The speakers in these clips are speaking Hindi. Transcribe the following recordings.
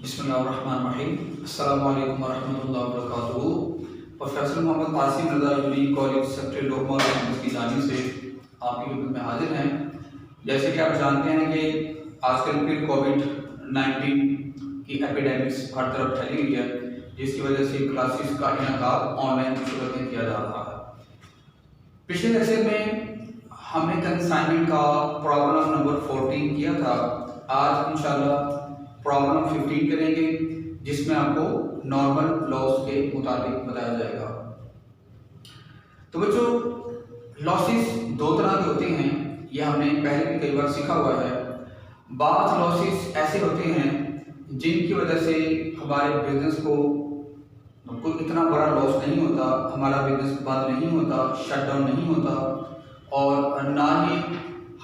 बिस्मिल्लाहिर्रहमानिर्रहीम। अस्सलामु अलैकुम वरहमतुल्लाहि वबरकातुहू। प्रोफेसर मोहम्मद आसिम रज़ा यूनिक कॉलेज सेक्रेटरी लोकमाल कैंपस की जानिब से आपकी खिदमत में हाजिर हैं। जैसे कि आप जानते हैं कि आजकल फिर कोविड-19 की एपिडेमिक्स हर तरफ फैली हुई है, जिसकी वजह से क्लासेस का इनेकाद ऑनलाइन की सूरत में किया जा रहा है। पिछले लेक्चर में हमने कंसाइनमेंट का प्रॉब्लम नंबर 14 किया था। आज इंशाल्लाह प्रॉब्लम 15 करेंगे, जिसमें आपको नॉर्मल लॉस के मुताबिक बताया जाएगा। तो बच्चों, लॉसेस दो तरह के होते हैं, यह हमने पहले भी कई बार सीखा हुआ है। बात लॉसेस ऐसे होते हैं जिनकी वजह से हमारे बिजनेस को कोई इतना बड़ा लॉस नहीं होता, हमारा बिजनेस बंद नहीं होता, शट डाउन नहीं होता, और ना ही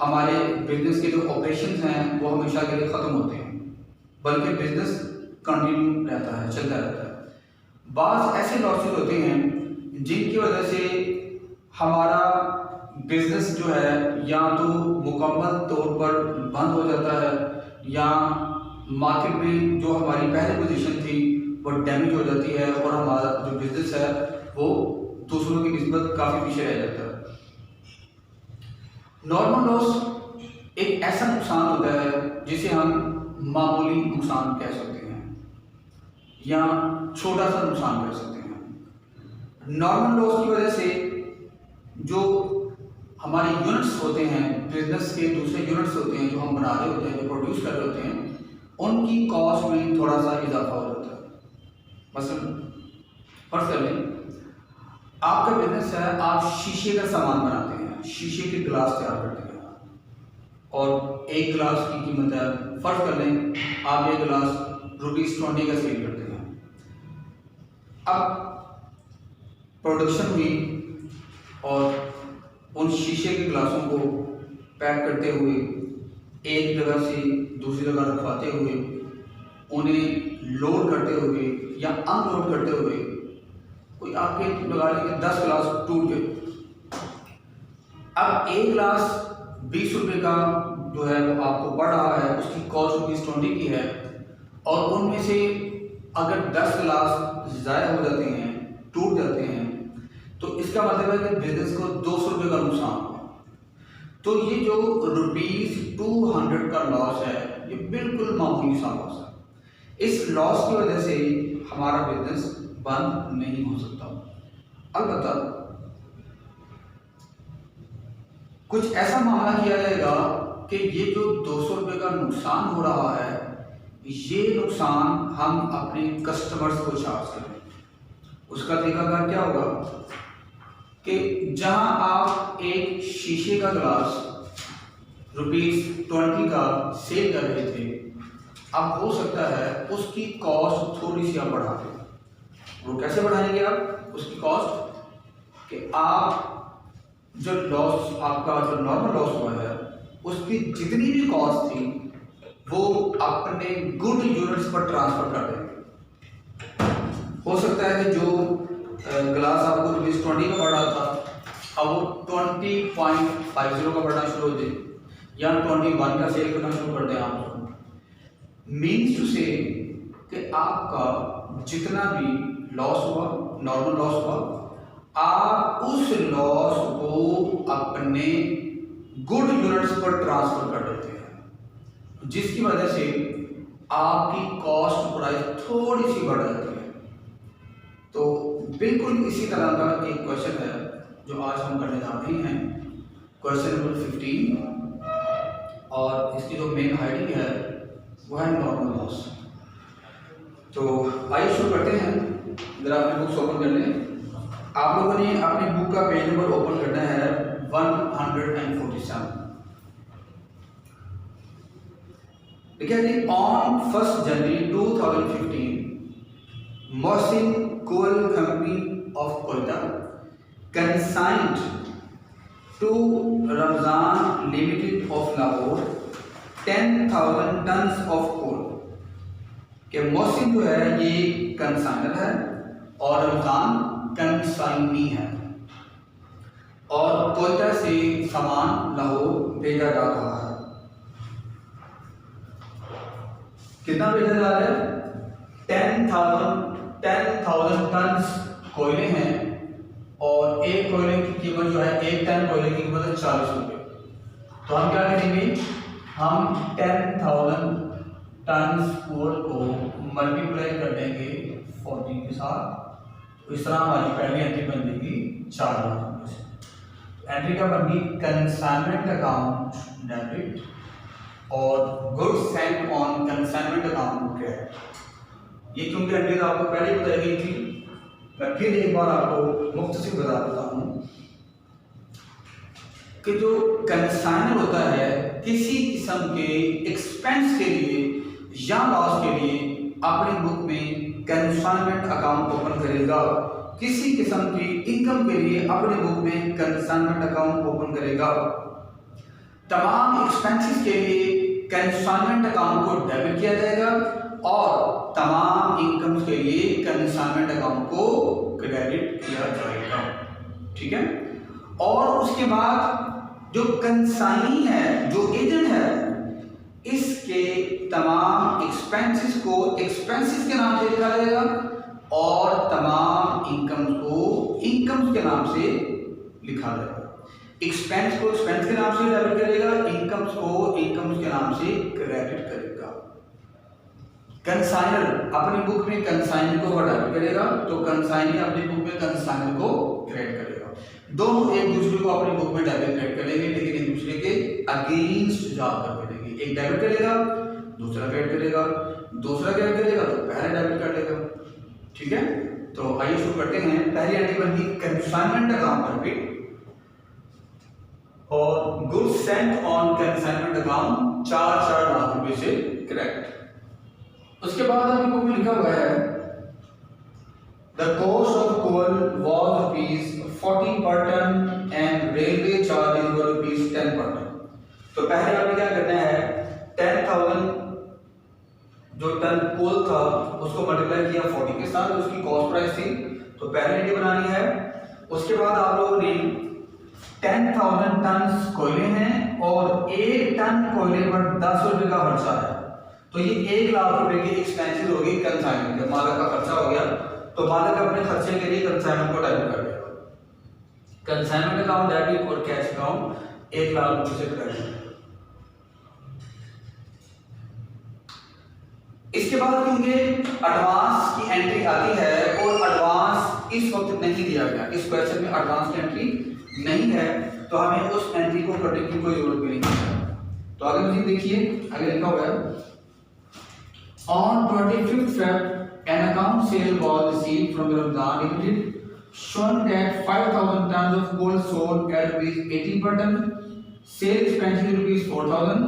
हमारे बिजनेस के जो ऑपरेशंस हैं वो हमेशा के लिए ख़त्म होते हैं, बल्कि बिजनेस कंटिन्यू रहता है, चलता रहता है। बाज़ ऐसे लॉसेस होते हैं जिनकी वजह से हमारा बिजनेस जो है या तो मुकम्मल तौर पर बंद हो जाता है, या मार्केट में जो हमारी पहली पोजीशन थी वो डैमेज हो जाती है, और हमारा जो बिजनेस है वो दूसरों की निस्बत काफ़ी पीछे रह जाता है। नॉर्मल लॉस एक ऐसा नुकसान होता है जिसे हम मामूली नुकसान कह सकते हैं या छोटा सा नुकसान कह सकते हैं। नॉर्मल लॉस की वजह से जो हमारे यूनिट्स होते हैं, बिजनेस के दूसरे यूनिट्स होते हैं जो हम बना रहे होते हैं, जो प्रोड्यूस कर रहे होते हैं, उनकी कॉस्ट में थोड़ा सा इजाफा हो जाता है। मसलन फर्ज कर लें, आपका बिजनेस है, आप शीशे का सामान बनाते हैं, शीशे के गिलास तैयार करते हैं, और एक गिलास की कीमत है, फर्ज कर लें आप ये गिलास ₹20 का सेल करते हैं। अब प्रोडक्शन हुई और उन शीशे के गिलासों को पैक करते हुए, एक जगह से दूसरी जगह रखवाते हुए, उन्हें लोड करते हुए या अनलोड करते हुए, कोई आपके लगा लीजिए 10 गिलास टूट गए। अब एक गिलास 20 रुपये का जो है वो आपको पड़ रहा है, उसकी कॉस्ट ₹20 की है, और उनमें से अगर 10 गिलास ज़ाया हो जाते हैं, टूट जाते हैं, तो इसका मतलब है कि बिजनेस को ₹200 का नुकसान हुआ। तो ये जो ₹200 का लॉस है, ये बिल्कुल मामूली सा लॉस है। इस लॉस की वजह से हमारा बिजनेस बंद नहीं हो सकता। अलबत्ता कुछ ऐसा मामला किया जाएगा कि ये जो ₹200 का नुकसान हो रहा है, ये नुकसान हम अपने कस्टमर्स को चार्ज करें। उसका तरीकाकार क्या होगा कि जहां आप एक शीशे का गिलास ₹20 का सेल कर रहे थे, अब हो सकता है उसकी कॉस्ट थोड़ी सी आप बढ़ा दें। वो कैसे बढ़ाएंगे आप उसकी कॉस्ट? कि आप जो लॉस, आपका जो नॉर्मल लॉस हुआ है, उसकी जितनी भी कॉस्ट थी वो अपने गुड यूनिट्स पर ट्रांसफर कर देंगे। हो सकता है कि जो ग्लास आपको ₹20 का पड़ रहा था, अब वो 20.50 का पड़ना शुरू हो जाए, या 21 का सेल करना शुरू कर दें आप। मीन्स टू से कि आपका जितना भी लॉस हुआ, नॉर्मल लॉस हुआ, आप उस लॉस को अपने गुड यूनिट्स पर ट्रांसफर कर देते हैं, जिसकी वजह से आपकी कॉस्ट प्राइस थोड़ी सी बढ़ जाती है। तो बिल्कुल इसी तरह का एक क्वेश्चन है जो आज हम करने जा रहे हैं, क्वेश्चन नंबर 15, और इसकी जो मेन हेडिंग है वो है नॉर्मल लॉस। तो आइए शुरू करते हैं। जरा अपनी बुक्स ओपन कर लें। आप लोगों ने अपनी बुक का पेज नंबर ओपन करना है 147। देखिए जी, on 1 January 2015 Mohsin coal company of Quetta consigned to Ramzan limited of Lahore 10,000 tons of coal. कि मोहसिन जो है ये कंसाइनर है और रमजान कंसाइनी है, और कोयटा से सामान लाहौर भेजा जा रहा है। कितना भेजा जा रहा है? 10,000 टन कोयले हैं और एक कोयले की कीमत जो है, एक टन कोयले की कीमत है 40 रुपये। तो हम क्या करेंगे, हम 10,000 टन कोल को मल्टीप्लाई कर देंगे 40 के साथ। तो इस तरह हमारी पहली एंट्री बन जाएगी 4 लाख रुपये से। एंट्री का बन गई कंसाइनमेंट अकाउंट डेबिट और goods Saint on consignment account credit. ये क्योंकि एंट्री तो आपको पहले बताई गई थी, मैं फिर एक बार आपको मुख्तसर बता देता हूँ कि जो कंसाइनर होता है किसी किस्म के एक्सपेंस के लिए या लॉस के लिए अपनी बुक में कंसाइनमेंट अकाउंट ओपन करेगा, किसी किस्म की इनकम के लिए अपने बुक में कंसाइनमेंट अकाउंट ओपन करेगा। तमाम एक्सपेंसेस के लिए कंसाइनमेंट अकाउंट को डेबिट किया जाएगा और तमाम इनकम्स के लिए कंसाइनमेंट अकाउंट को क्रेडिट किया जाएगा। ठीक है। और उसके बाद जो कंसाइनी है, जो एजेंट है, इसके तमाम एक्सपेंसेस को एक्सपेंसेस के नाम से लिखा जाएगा और तमाम इनकम्स को इनकम्स के नाम से लिखा जाएगा। एक्सपेंस को एक्सपेंस के नाम से डेबिट करेगा, इनकम्स को इनकम्स के नाम से क्रेडिट करेगा। कंसाइनर अपनी बुक में कंसाइनर को डेबिट करेगा तो कंसाइनी अपनी बुक में कंसाइनर को क्रेडिट करेगा। दोनों एक दूसरे को अपनी बुक में डेबिट क्रेडिट करेंगे, लेकिन एक दूसरे के अगेंस्ट जाकर करेंगे। एक डेबिट करेगा, दूसरा क्रेडिट करेगा, दूसरा क्रेडिट करेगा तो पहले डेबिट कर लेगा। ठीक है। तो आइए शुरू करते हैं। पहली एंट्री बनती कंसाइनमेंट अकाउंट डेबिट और goods Saint on consignment account 4 lakh रुपए से क्रेडिट। उसके बाद आपकी बुक में लिखा हुआ है the cost of coal was ₹40 per ton and railway charges were ₹10 per ton। तो पहले आपने क्या करना है, 10,000 जो टन कोल था उसको मल्टीप्लाई किया 40 के साथ, उसकी कॉस्ट प्राइस थी, तो पहले एंट्री बनानी है। उसके बाद आप लोगों ने 10,000 टन कोयले हैं और 1 टन कोयले पर 10 रुपए का खर्चा है, तो ये 1 लाख रुपए की एक्सपेंसेस होगी कंसाइनमेंट का। मालिक का खर्चा हो गया तो मालिक अपने खर्चे के लिए कंसाइनमेंट को डेबिट कर देगा। कंसाइनमेंट अकाउंट डेबिट और कैश अकाउंट 1 लाख रुपए से क्रेडिट। इसके बाद क्योंकि एडवांस की एंट्री आती है और एडवांस इस वक्त नहीं दिया गया, इस क्वेश्चन में एडवांस की एंट्री नहीं है, तो हमें उस एंट्री को करने की कोई जरूरत भी नहीं है। तो आगे मुझे देखिए, आगे लिखा हुआ है On 25th Feb, an account sale was received from Ramzan Limited, showing that 5,000 tons of coal sold at ₹80 per ton, sale expenses ₹4,000,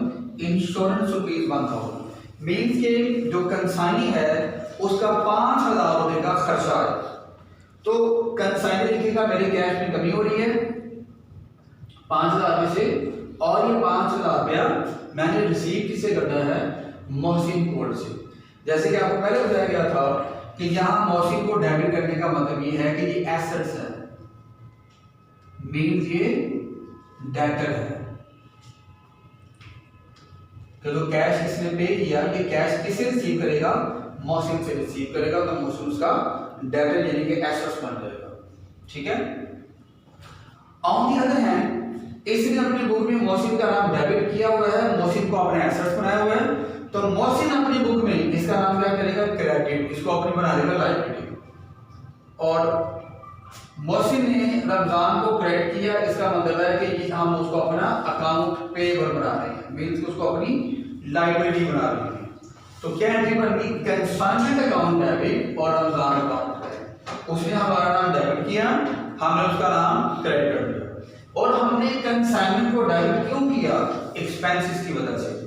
insurance ₹1,000। Means के जो कंसाइनी है उसका 5,000 रुपए का खर्चा है। तो कंसाइनी लिखेगा मेरे कैश में कमी हो रही है 5,000 में से, और ये 5,000 रुपया मैंने रिसीव किससे करना है, मोहसिन कोल से। जैसे कि आपको पहले बताया गया था कि यहाँ मोहसिन को डेबिट करने का मतलब ये है कि ये एसेट्स है, मीन्स ये डेटर है। तो जो कैश इसने पे किया, ये कैश किसे रिसीव करेगा, मोहसिन से रिसीव करेगा, तो मोहसिन उसका डेटर यानी कि एसेट्स बन जाएगा। ठीक है। ऑन दी अदर हैंड, इसने अपनी बुक में मोहसिन का नाम डेबिट किया हुआ है, मोहसिन को अपने एसेट्स बनाया हुआ है, तो मोहसिन अपनी बुक में इसका नाम क्या करेगा, क्रेडिट, इसको अपनी बना देगा लायबिलिटी। और मोहसिन ने रमजान को क्रेडिट किया, इसका मतलब है कि हम उसको अपना अकाउंट पेएबल बना रहे हैं, मींस उसको अपनी लायबिलिटी बना रहे हैं। तो क्या एंट्री बन गई, कंसाइनमेंट अकाउंट डेबिट और रमजान अकाउंट क्रेडिट। उसने हमारा नाम डेबिट किया, हमने उसका नाम क्रेडिट कर दिया। और हमने कंसाइनमेंट को डेबिट क्यों किया, एक्सपेंसेस की वजह से,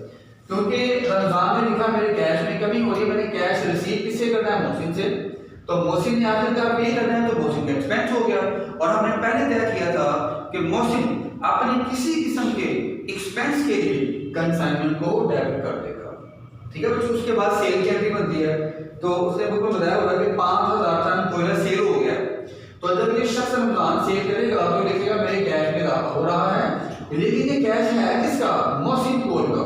क्योंकि रमजान में लिखा मेरे कैश में कमी हो रही है, मैंने कैश रिसीव किससे करना है, मोहसिन से, तो मोहसिन ने आखिरकार पे करना है, तो मोहसिन का एक्सपेंस हो गया। और हमने पहले तय किया था कि मोहसिन अपने किसी किस्म के एक्सपेंस के लिए कंसाइनमेंट को डेबिट कर देगा। ठीक है बच्चों। उसके बाद सेल की एंट्री बनती है, तो उसने बुक में बताया हुआ कि 5,000 टन कोयला सेल हो गया। तो जब ये शख्स रमजान सेल करेगा तो लिखेगा मेरे कैश में इजाफा हो रहा है, लेकिन ये कैश है किसका, मोहसिन कोल का।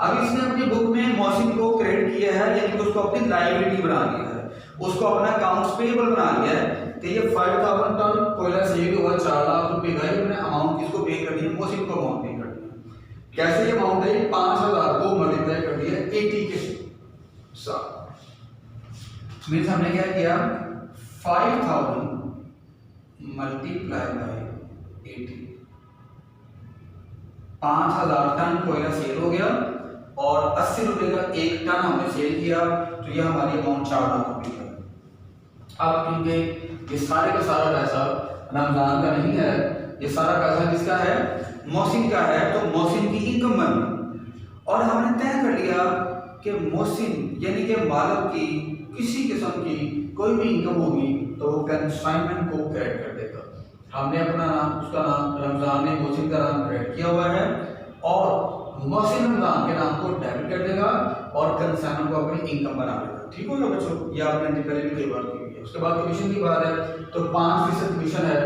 अब इसने अपनी बुक में मोहसिन को क्रेडिट किया है, यानी कि उसको अपनी लायबिलिटी बना दिया है, उसको अपना अकाउंट्स पेएबल बना दिया है कि ये 5000 टन कोयला सेल हुआ 4 लाख रुपए का, ये अमाउंट किसको पे करनी है, मोहसिन को अमाउंट पे करनी है। कैसे ये अमाउंट है, 5000 को मल्टीप्लाई कर दिया 80 के साथ। मींस हमने क्या किया, 5000 मल्टीप्लाई बाय 80, 5000 टन कोयला सेल हो गया और 80 रुपए का 1 टन हमने सेल किया, तो ये हमारी अमाउंट 4 लाख रुपए का। अब क्योंकि ये सारे का सारा पैसा रमजान का नहीं है, ये सारा पैसा किसका है, मोहसिन का है, तो मोहसिन की इनकम बनी और हमने तय कर लिया कि मोहसिन यानी कि मालिक की किसी किस्म की कोई भी इनकम होगी तो वो कंसाइनमेंट को क्रेडिट कर देगा। हमने अपना नाम, उसका नाम रमजान ने मोहसिन का नाम क्रेडिट किया हुआ है और मोहसिन रमजान के नाम को डेबिट कर देगा और कंसाइनमेंट को अपनी इनकम बना देगा। ठीक हो गया बच्चों, ये आपने पहले भी कई बार की हुई है। उसके बाद कमीशन की बात है तो 5% कमीशन है,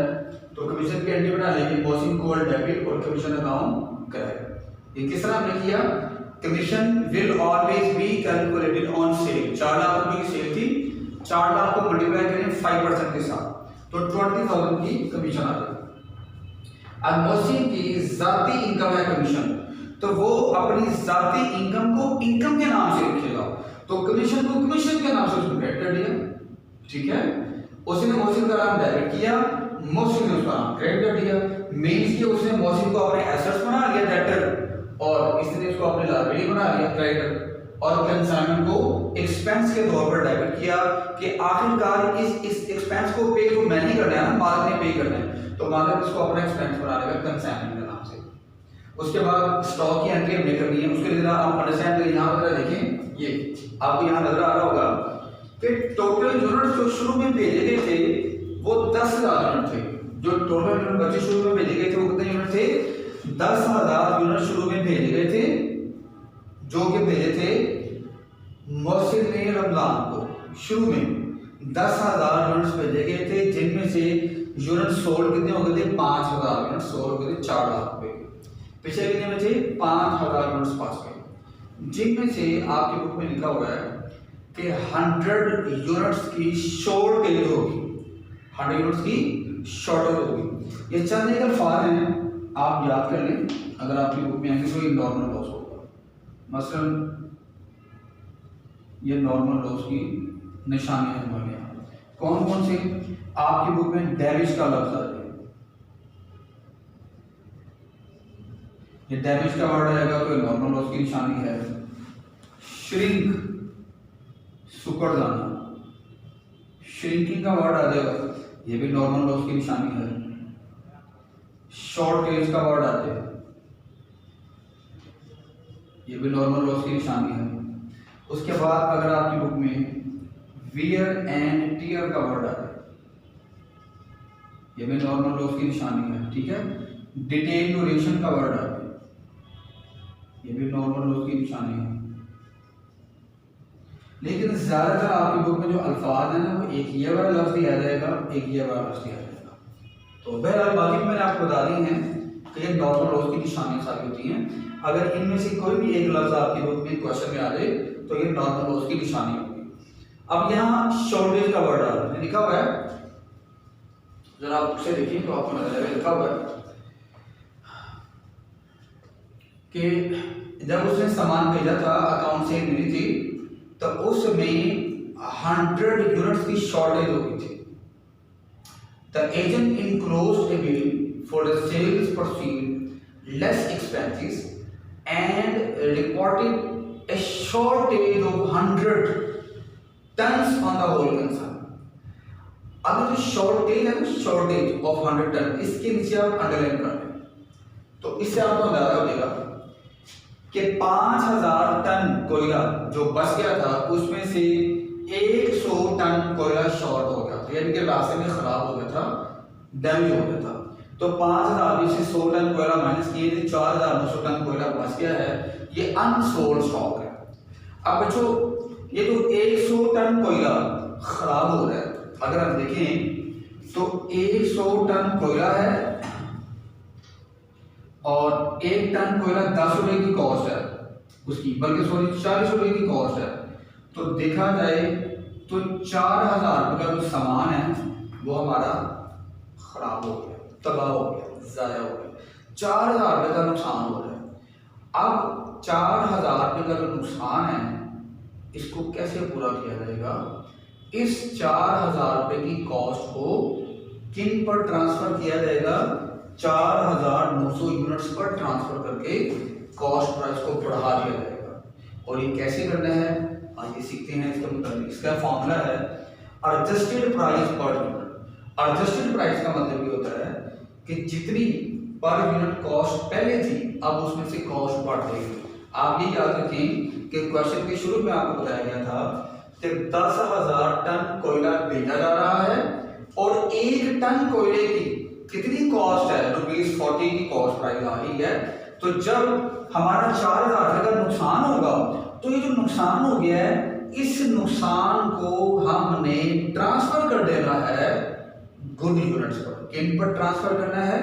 तो कमीशन की एंट्री बना लेंगे, मोहसिन को डेबिट और कमीशन अकाउंट करेगा। ये किस तरह हमने किया, commission will always be calculated on sale. 4 lakh रुपए की सेल थी, 4 लाख को मल्टीप्लाई करें 5% के साथ तो 20,000 की कमीशन आ जाएगी। अब मोहसिन की जाती इनकम है कमीशन, तो वो अपनी जाती इनकम को इनकम के नाम से रखेगा, तो कमीशन को कमीशन के नाम से उसको क्रेडिट कर दिया। ठीक है, उसने मोहसिन का नाम डेबिट किया, मोहसिन ने उसका नाम क्रेडिट कर दिया। मींस कि उसने मोहसिन को अपने एसेट्स बना लिया डेटर और इसने उसको अपने लायबिलिटी बना लिया क्रेडिटर, और कंसाइनमेंट को एक्सपेंस के तौर पर डेबिट किया कि आखिरकार इस एक्सपेंस को पे तो मैं नहीं करना है ना, मालिक ने पे करना है, तो मालिक इसको अपना एक्सपेंस बना लेगा कंसाइनमेंट के नाम से। उसके बाद स्टॉक की एंट्री हमने करनी है, उसके लिए जरा आप अंडरस्टैंड करें। यहाँ पर देखें, ये आपको यहाँ नजर आ रहा होगा कि टोटल यूनिट जो शुरू में भेजे गए थे वो 10,000 यूनिट थे। जो टोटल यूनिट बच्चे शुरू में भेजे गए थे वो कितने यूनिट थे, 10,000 यूनिट शुरू में भेजे गए थे, जो कि भेजे थे मोहसिन ने रमजान को। शुरू में 10,000 यूनिट्स भेजे गए थे, जिनमें से यूनिट सोल्ड कितने हो गए थे, 5,000 यूनिट सोल्ड हो गए थे 4 लाख रुपए के। पिछले कितने में थे, 5,000 यूनिट्स पास गए, जिनमें से आपकी बुक में लिखा हुआ है कि 100 यूनिट्स की शॉर्टेज होगी, 100 यूनिट्स की शॉर्टेज होगी। ये चंद एक अल्फाज हैं, आप याद कर लें, अगर आपकी बुक में आएंगे तो ये नॉर्मल लॉस होगा। मसलन ये नॉर्मल लॉस की निशानियां हैं हमारे यहाँ, कौन कौन से, आपकी बुक में डैमेज का लफ्ज आ जाएगा, ये डैमेज का वर्ड आएगा तो नॉर्मल लॉस की निशानी है। श्रिंक, सुकड़ जाना, श्रिंकिंग का वर्ड आ जाएगा, ये भी नॉर्मल लॉस की निशानी है। शॉर्टेज का वर्ड आ जाएगा, ये भी नॉर्मल लॉस की निशानी है। उसके बाद अगर आपकी बुक में वियर एंड टियर का वर्ड आ जाए, ये भी नॉर्मल लॉस की निशानी है। ठीक है, डिटेल ड्यूरेशन का वर्ड आ जाए, ये भी नॉर्मल लॉस की निशानी है। लेकिन ज्यादातर आपकी बुक में जो अल्फाज है ना, वो एक ये वाला लफ्ज दिया जाएगा, एक ये वाला लफ्ज दिया जाएगा। तो बहरहाल बाकी मैंने आपको बता दी है कि ये नॉर्मल लॉस की निशानियां सारी होती हैं। अगर इनमें से कोई भी एक लफ्ज आपकी बुक में क्वेश्चन में आ जाए तो ये नॉर्मल लॉस की निशानी होगी। अब यहाँ शॉर्टेज का वर्ड आ रहा है, लिखा हुआ है, जरा आप उसे देखिए तो आपको नजर आएगा, लिखा हुआ है कि जब उसने सामान भेजा था, अकाउंट से मिली थी, तो उसमें 100 यूनिट्स की शॉर्टेज हो गई थी। The agent enclosed a bill for the sales proceed less expenses and reported a shortage of 100 tons on the whole concern। अब जो शॉर्टेज है ना, शॉर्टेज ऑफ 100 टन, इसके नीचे आप अंडरलाइन कर लें, तो इससे आपको अंदाजा हो जाएगा कि 5,000 टन कोयला जो बच गया था, उसमें से 100 टन कोयला शॉर्ट हो गया था, यानी कि रास्ते में खराब हो गया था, डैमेज हो गया था। तो 5,000 में से 100 टन कोयला माइनस किए थे, 4,900 टन कोयला बच गया है, ये अनसोल्ड स्टॉक है। अब बच्चों, ये जो 100 टन कोयला खराब हो रहा है, अगर हम देखें तो 100 टन कोयला है और 1 टन कोयला 10 रुपए की कॉस्ट है, उसकी, बल्कि सॉरी 40 रुपये की कॉस्ट है, तो देखा जाए तो 4,000 रुपये का जो सामान है वो हमारा खराब हो गया, तबाह हो गया, ज़ाया हो गया, 4,000 रुपये का नुकसान हो रहा है। अब 4,000 रुपये का जो नुकसान है इसको कैसे पूरा किया जाएगा? इस 4,000 रुपये की कॉस्ट को किन पर ट्रांसफर किया जाएगा? 4,900 यूनिट्स पर ट्रांसफर करके कॉस्ट प्राइस को बढ़ा दिया जाएगा। और ये कैसे करना है आइए सीखते हैं इसका मतलब। इसका फॉर्मूला है adjusted price per unit. Adjusted price का मतलब ये होता है कि जितनी पर यूनिट कॉस्ट पहले थी अब उसमें से कॉस्ट बढ़ जाएगी। आप ये याद रखें कि क्वेश्चन के शुरू में आपको बताया गया था कि 10,000 टन कोयला भेजा जा रहा है और 1 टन कोयले की कितनी कॉस्ट है? ₹40 की कॉस्ट प्राइस आ रही है। तो जब हमारा 4,000 का नुकसान होगा तो ये जो नुकसान हो गया है इस नुकसान को हमने ट्रांसफर कर देना है गुड यूनिट्स पर। किन पर ट्रांसफर करना है?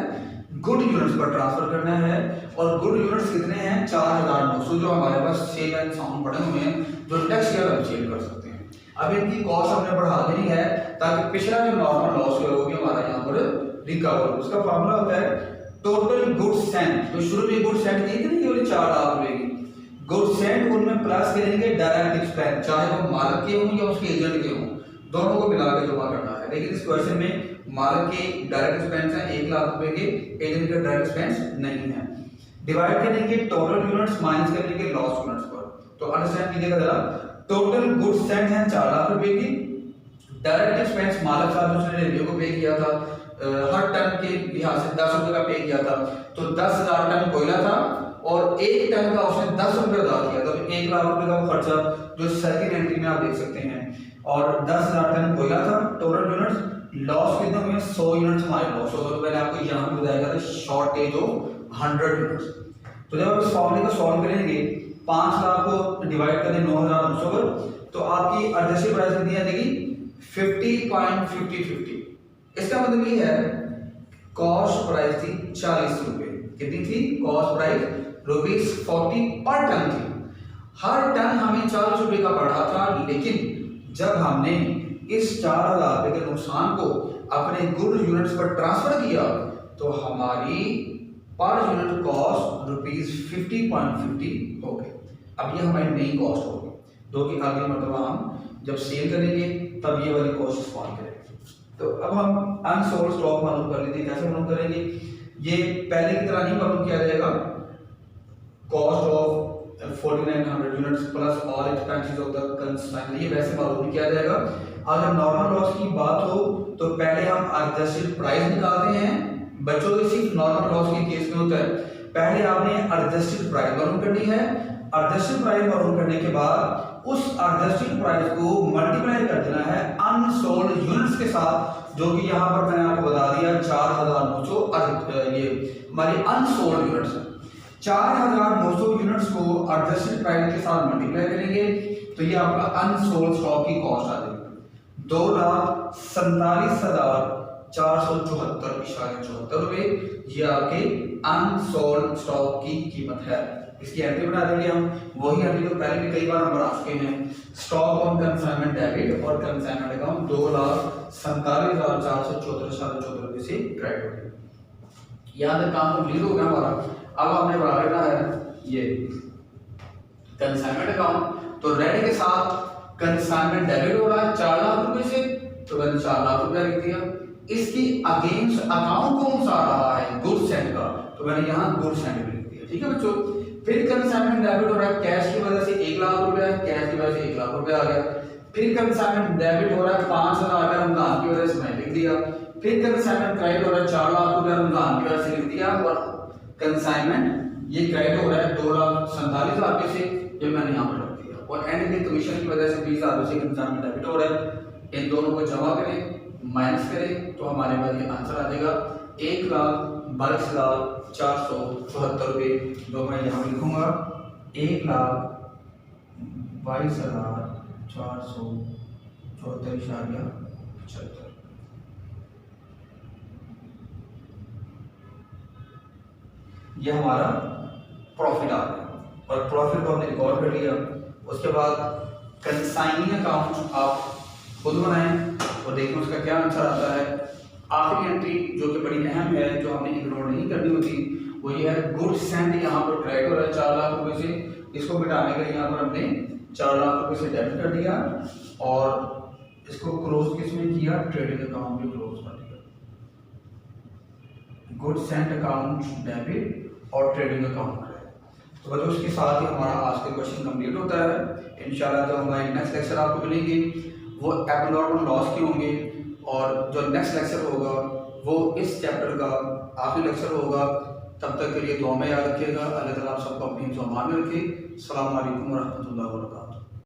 गुड यूनिट्स पर ट्रांसफर करना है। और गुड यूनिट्स कितने हैं? 4,900 जो हमारे पास सेल एंड साउंड पड़े हुए हैं जो नेक्स्ट ईयर हम सेल कर सकते हैं। अब इनकी कॉस्ट हमने बढ़ा देनी है ताकि पिछला जो नॉर्मल लॉस हुआ वो भी हमारा यहाँ पर रिकवर हो। उसका फॉर्मूला होता है टोटल गुड्स सेंट। तो शुरू में गुड्स सेंट नहीं थी केवल 4 लाख रुपए की गुड्स सेंट, उनमें प्लस करेंगे डायरेक्ट एक्सपेंस, चाहे वो मालिक के हों या उसके एजेंट के हों, दोनों को मिला के जमा करना है। लेकिन इस क्वेश्चन में मालिक के डायरेक्ट एक्सपेंस है 1 लाख रुपए के, एजेंट का डायरेक्ट एक्सपेंस नहीं है। डिवाइड करेंगे टोटल यूनिट्स माइनस करेंगे लॉस यूनिट्स पर। तो अंडरस्टैंड कीजिएगा जरा, टोटल गुड्स सेंट है 4 लाख रुपए की, डायरेक्ट एक्सपेंस मालिक साहब उसने रेलवे को पे किया था हर टन के लिहाज से 10 रुपए का पे किया था। तो 10,000 टन कोयला था और 1 टन का उसने 10 रुपए अदा किया, तो 1 लाख रुपए का खर्चा जो सर्किट एंट्री में आप देख सकते हैं। और 10,000 टन कोयला था टोटल यूनिट्स, लॉस कितने हुए? 100 यूनिट्स हमारे लॉस हो गए। मैंने आपको यहाँ पे बताया था शॉर्टेज ऑफ 100 यूनिट्स। तो जब आप इस फॉर्मूले को सॉल्व करेंगे 5 लाख को डिवाइड करें 9,900 पर, तो आपकी एडजस्टेड प्राइस कितनी आ जाएगी? 50.5050। इसका मतलब ये है कॉस्ट प्राइस थी 40 रुपए। कितनी थी कॉस्ट प्राइस? ₹40 पर टन थी। हर टन हमें 40 रुपए का पड़ा था, लेकिन जब हमने इस 4,000 रुपए के नुकसान को अपने गुड यूनिट्स पर ट्रांसफर किया तो हमारी पर यूनिट कॉस्ट ₹50.50 हो गई। अब ये हमारी नई कॉस्ट होगी, जो कि अगली मरतबा हम जब सेल करेंगे तब ये वाली कॉस्ट इस्तेमाल करेंगे। तो अब हम अनसोल्ड स्टॉक मालूम कर लेते हैं। कैसे मालूम करेंगे? ये पहले की तरह नहीं मालूम किया जाएगा। Cost of 4,900 units plus all expenses of the consignment, ये वैसे मालूम नहीं किया जाएगा। अगर नॉर्मल लॉस की बात हो तो पहले हम एडजस्टेड प्राइस निकालते हैं। बच्चों को सिर्फ नॉर्मल लॉस के केस में होता है, पहले आपने एडजस्टेड प्राइस मालूम करनी है। एडजस्टेड प्राइस मालूम करने के बाद उस एडजस्टेड प्राइस को मल्टीप्लाई कर देना है अनसोल्ड यूनिट्स के साथ, जो कि यहाँ पर मैंने आपको बता दिया 4,900 ये हमारी अनसोल्ड यूनिट्स है। 4,900 यूनिट्स को एडजस्टेड प्राइस के साथ मल्टीप्लाई करेंगे तो ये आपका अनसोल्ड स्टॉक की कॉस्ट आ जाएगी 2,47,474.74 रुपए। ये आपके अनसोल्ड स्टॉक की कीमत है। इसकी एंट्री बना देंगे हम, वही एंट्री तो पहले भी कई बार हम बना चुके हैं। स्टॉक ऑन कंसाइनमेंट डेबिट और कंसाइनमेंट अकाउंट 2,47,474.74 रुपए से क्रेडिट हो गए। यहाँ तक काम कंप्लीट हो गया हमारा। अब हमने बना लेना है ये कंसाइनमेंट अकाउंट। तो रेड के साथ कंसाइनमेंट डेबिट हो रहा है 4 लाख रुपए से, तो मैंने 4 लाख रुपया लिख दिया। इसकी अगेंस्ट अकाउंट कौन सा आ रहा है? गुड सेंट का, तो मैंने यहाँ गुड सेंट भी लिख दिया। ठीक है बच्चों। फिर कंसाइनमेंट डेबिट हो रहा है कैश की वजह से 1 लाख रुपया है, कैश की वजह से 1 लाख रुपया आ गया। फिर कंसाइनमेंट डेबिट हो रहा है 5,000 रुपया रमजान की वजह से मैंने लिख दिया। फिर कंसाइनमेंट क्रेडिट हो रहा है 4 लाख रुपया रमजान की वजह से लिख दिया। और कंसाइनमेंट ये क्रेडिट हो रहा है 2,47,000 रुपये से, ये मैंने यहाँ पर रख दिया। और एंड में कमीशन की वजह से 20,000 रुपये से कंसाइनमेंट डेबिट हो रहा है। इन दोनों को जमा करें माइनस करें तो हमारे पास ये आंसर आ जाएगा 1,22,474 रुपये, जो मैं यहाँ लिखूंगा 1,22,474.75। ये हमारा प्रॉफिट आ गया। और प्रॉफिट को हमने रिकॉर्ड कर लिया। उसके बाद कंसाइनिंग अकाउंट आप खुद बनाएं और देखें उसका क्या आंसर आता है। आखिरी एंट्री जो कि बड़ी अहम है, जो हमने इग्नोर नहीं करनी होती, वो ये है गुड सेंड यहाँ पर क्रेडिट हो रहा है 4 लाख रुपए से, इसको घटाने के लिए यहाँ पर हमने 4 लाख रुपए से डेबिट कर दिया और इसको क्लोज किस में किया, ट्रेडिंग अकाउंट में क्लोज कर दिया। गुड सेंड अकाउंट डेबिट और ट्रेडिंग अकाउंट है। तो बच्चों उसके साथ ही हमारा आज का क्वेश्चन कंप्लीट होता है। इंशाल्लाह जो हमारे नेक्स्ट लेक्चर आपको मिलेंगे वो एबनॉर्मल लॉस के होंगे और जो नेक्स्ट लेक्चर होगा वो इस चैप्टर का आखिरी लेक्चर होगा। तब तक के लिए दुआ में याद रखिएगा। अल्लाह ताला आप सबको अपनी ज़बान में रखे। अस्सलाम वालेकुम व रहमतुल्लाहि व बरकातहू।